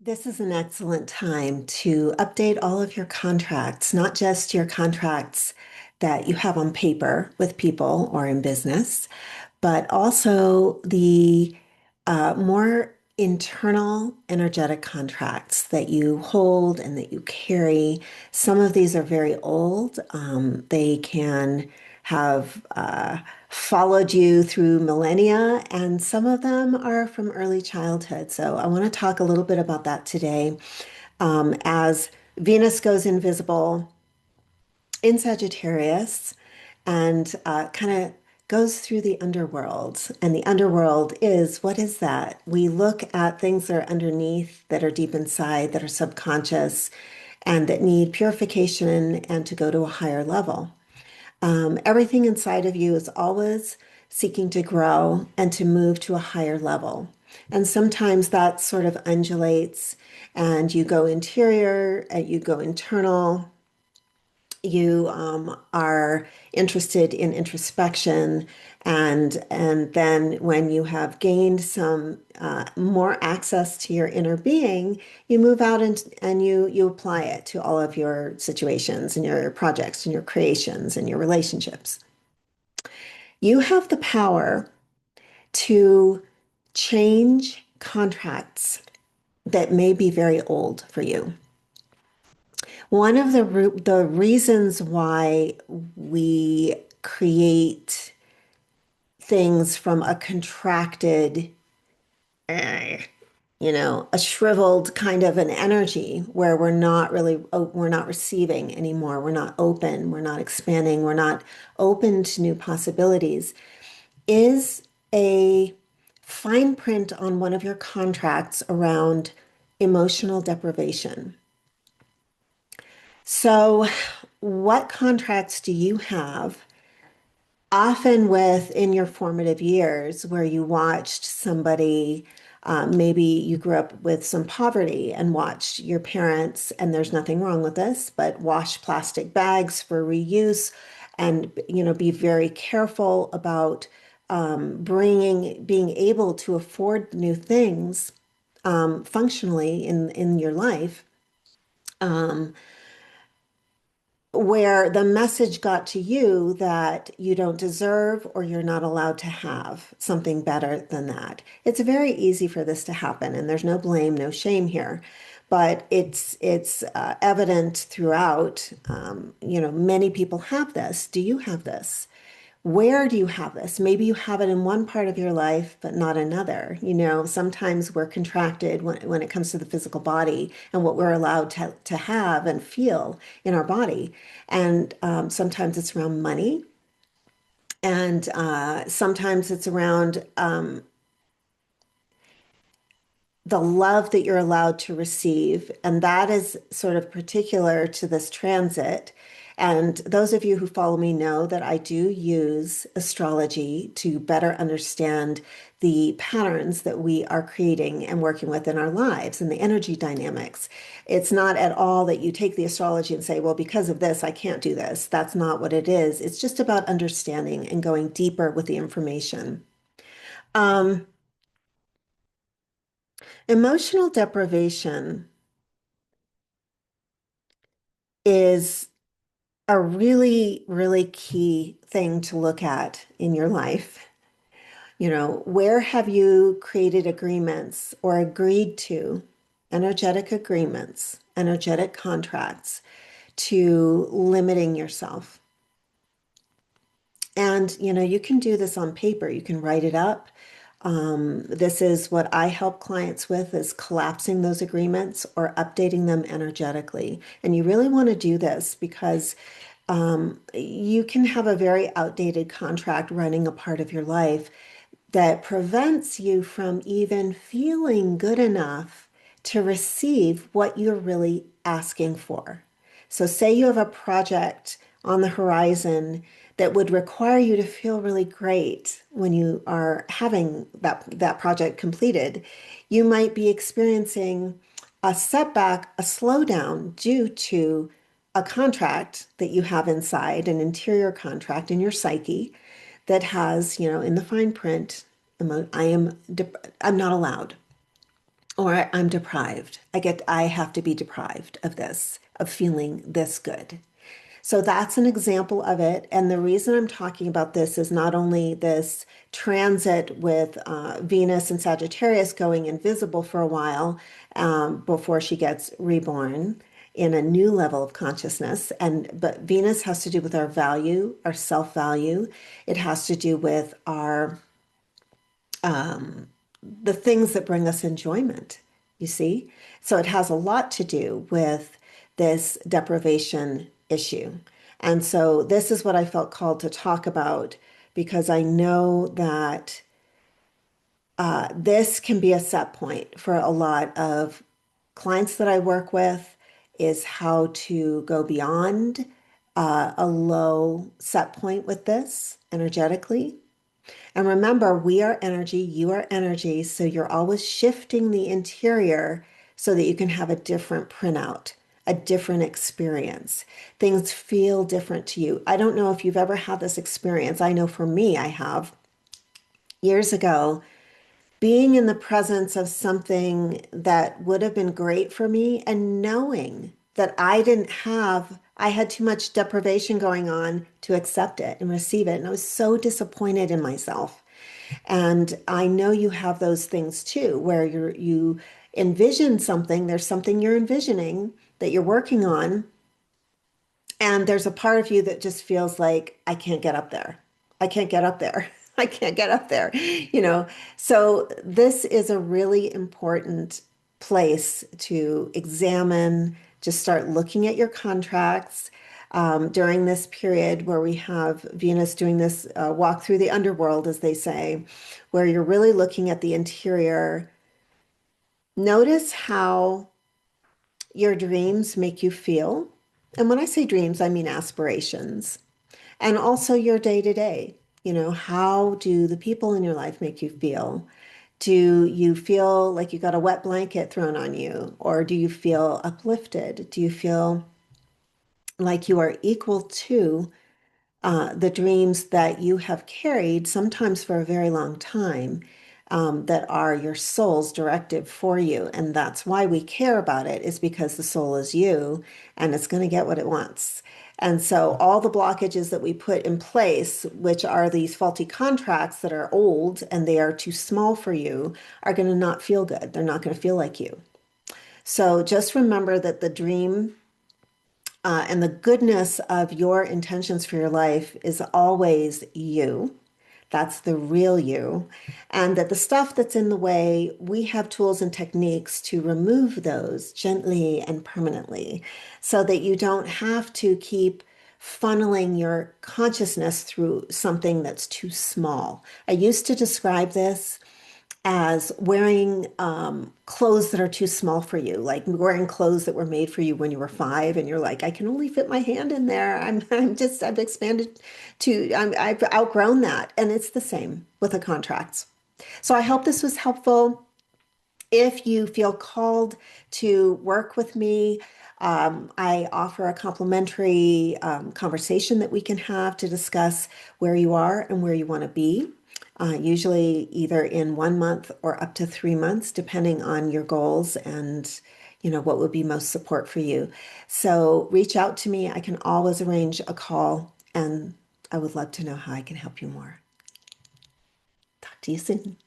This is an excellent time to update all of your contracts, not just your contracts that you have on paper with people or in business, but also the more internal energetic contracts that you hold and that you carry. Some of these are very old. They can have followed you through millennia, and some of them are from early childhood. So I want to talk a little bit about that today. As Venus goes invisible in Sagittarius and kind of goes through the underworld. And the underworld is what is that? We look at things that are underneath, that are deep inside, that are subconscious, and that need purification and to go to a higher level. Everything inside of you is always seeking to grow and to move to a higher level. And sometimes that sort of undulates, and you go interior, you go internal, you are interested in introspection, and then when you have gained some more access to your inner being, you move out and you apply it to all of your situations and your projects and your creations and your relationships. You have the power to change contracts that may be very old for you. One of the reasons why we create things from a contracted, eh, a shriveled kind of an energy where we're not receiving anymore. We're not open. We're not expanding. We're not open to new possibilities is a fine print on one of your contracts around emotional deprivation. So, what contracts do you have, often within your formative years, where you watched somebody, maybe you grew up with some poverty and watched your parents, and there's nothing wrong with this, but wash plastic bags for reuse and, be very careful about being able to afford new things functionally in your life. Um, where the message got to you that you don't deserve or you're not allowed to have something better than that. It's very easy for this to happen, and there's no blame, no shame here. But it's evident throughout. Many people have this. Do you have this? Where do you have this? Maybe you have it in one part of your life, but not another. Sometimes we're contracted when it comes to the physical body and what we're allowed to have and feel in our body. And sometimes it's around money, and sometimes it's around the love that you're allowed to receive. And that is sort of particular to this transit. And those of you who follow me know that I do use astrology to better understand the patterns that we are creating and working with in our lives and the energy dynamics. It's not at all that you take the astrology and say, well, because of this, I can't do this. That's not what it is. It's just about understanding and going deeper with the information. Um, Emotional deprivation is a really, really key thing to look at in your life. Where have you created agreements or agreed to energetic agreements, energetic contracts to limiting yourself? And you can do this on paper. You can write it up. This is what I help clients with is collapsing those agreements or updating them energetically. And you really want to do this because you can have a very outdated contract running a part of your life that prevents you from even feeling good enough to receive what you're really asking for. So, say you have a project on the horizon that would require you to feel really great when you are having that project completed. You might be experiencing a setback, a slowdown due to a contract that you have inside, an interior contract in your psyche that has, in the fine print, I'm not allowed. or I'm deprived. I have to be deprived of this, of feeling this good. So that's an example of it. And the reason I'm talking about this is not only this transit with Venus and Sagittarius going invisible for a while before she gets reborn in a new level of consciousness. But Venus has to do with our value, our self-value. It has to do with our the things that bring us enjoyment, you see? So it has a lot to do with this deprivation issue. And so this is what I felt called to talk about because I know that this can be a set point for a lot of clients that I work with is how to go beyond a low set point with this energetically. And remember, we are energy, you are energy, so you're always shifting the interior so that you can have a different printout, a different experience. Things feel different to you. I don't know if you've ever had this experience. I know for me, I have years ago, being in the presence of something that would have been great for me and knowing that I had too much deprivation going on to accept it and receive it. And I was so disappointed in myself. And I know you have those things too, where you envision something, there's something you're envisioning that you're working on, and there's a part of you that just feels like, I can't get up there. I can't get up there. I can't get up there, you know. So this is a really important place to examine, just start looking at your contracts during this period where we have Venus doing this walk through the underworld, as they say, where you're really looking at the interior. Notice how your dreams make you feel. And when I say dreams, I mean aspirations. And also your day to day. You know, how do the people in your life make you feel? Do you feel like you got a wet blanket thrown on you? Or do you feel uplifted? Do you feel like you are equal to the dreams that you have carried, sometimes for a very long time, that are your soul's directive for you? And that's why we care about it, is because the soul is you and it's going to get what it wants. And so all the blockages that we put in place, which are these faulty contracts that are old and they are too small for you, are going to not feel good. They're not going to feel like you. So just remember that the dream and the goodness of your intentions for your life is always you. That's the real you. And that the stuff that's in the way, we have tools and techniques to remove those gently and permanently so that you don't have to keep funneling your consciousness through something that's too small. I used to describe this as wearing clothes that are too small for you, like wearing clothes that were made for you when you were 5, and you're like, I can only fit my hand in there. I've expanded I've outgrown that. And it's the same with the contracts. So I hope this was helpful. If you feel called to work with me, I offer a complimentary conversation that we can have to discuss where you are and where you want to be, usually either in 1 month or up to 3 months, depending on your goals and what would be most support for you. So reach out to me. I can always arrange a call, and I would love to know how I can help you more. Talk to you soon.